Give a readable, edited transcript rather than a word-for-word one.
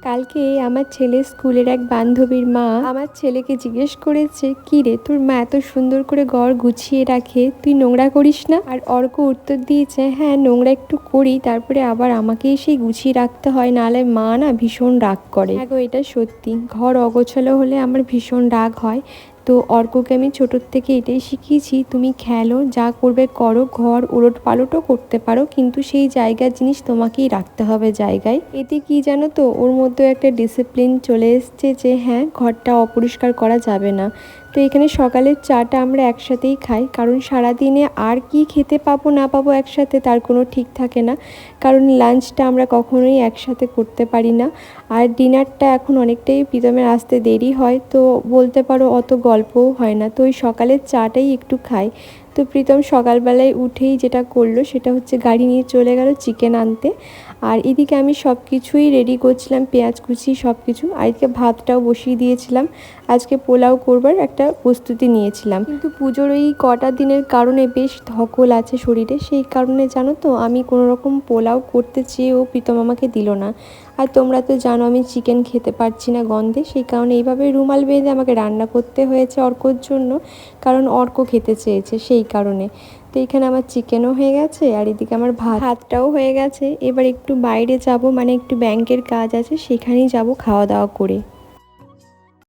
কালকে আমার ছেলের স্কুলের এক বান্ধবীর মা আমার ছেলেকে জিজ্ঞেস করেছে, কি রে তোর মা এত সুন্দর করে ঘর গুছিয়ে রাখে, তুই নোংরা করিস না? আর অর্ক উত্তর দিয়েছে, হ্যাঁ নোংরা একটু করি, তারপরে আবার আমাকেই সেই গুছিয়ে রাখতে হয়, নাহলে মা না ভীষণ রাগ করে। হ্যাঁ গো, এটা সত্যি, ঘর অগোছালো হলে আমার ভীষণ রাগ হয়। তো অর্ককে আমি ছোটোর থেকে এটাই শিখিয়েছি, তুমি খেলো, যা করবে করো, ঘর ওলট পালটও করতে পারো, কিন্তু সেই জায়গার জিনিস তোমাকেই রাখতে হবে জায়গায়। এতে কি জানো তো, ওর মধ্যে একটা ডিসিপ্লিন চলে এসছে যে হ্যাঁ ঘরটা অপরিষ্কার করা যাবে না। তো এখানে সকালের চাটা আমরা একসাথেই খাই, কারণ সারাদিনে আর কি খেতে পাবো না পাবো একসাথে তার কোনো ঠিক থাকে না। কারণ লাঞ্চটা আমরা কখনোই একসাথে করতে পারি না। আর ডিনারটা এখন অনেকটাই প্রীতমের আসতে দেরি হয়, তো বলতে পারো অত গল্পও হয় না, তো ওই সকালের চাটাই একটু খাই। তো প্রীতম সকালবেলায় উঠেই যেটা করলো সেটা হচ্ছে গাড়ি নিয়ে চলে গেল চিকেন আনতে। আর এদিকে আমি সব কিছুই রেডি করছিলাম, পেঁয়াজ কুচি সব কিছু, আর এদিকে ভাতটাও বসিয়ে দিয়েছিলাম। আজকে পোলাও করবার একটা প্রস্তুতি নিয়েছিলাম, কিন্তু পুজোর ওই কটা দিনের কারণে বেশ ধকল আছে শরীরে, সেই কারণে জানো তো আমি কোনো রকম পোলাও করতে চেয়েও প্রীতম আমাকে দিল না। আর তোমরা তো জানো আমি চিকেন খেতে পারছি না গন্ধে, সেই কারণে এইভাবে রুমাল বেঁধে আমাকে রান্না করতে হয়েছে অর্কর জন্য, কারণ অর্ক খেতে চেয়েছে সেই কারণে। তো এখানে আমার চিকেনও হয়ে গেছে, আর এদিকে আমার ভাতটাও হয়ে গেছে। এবার একটু বাইরে যাব, মানে একটু ব্যাংকের কাজ আছে, সেখানেই যাব খাওয়া দাওয়া করে।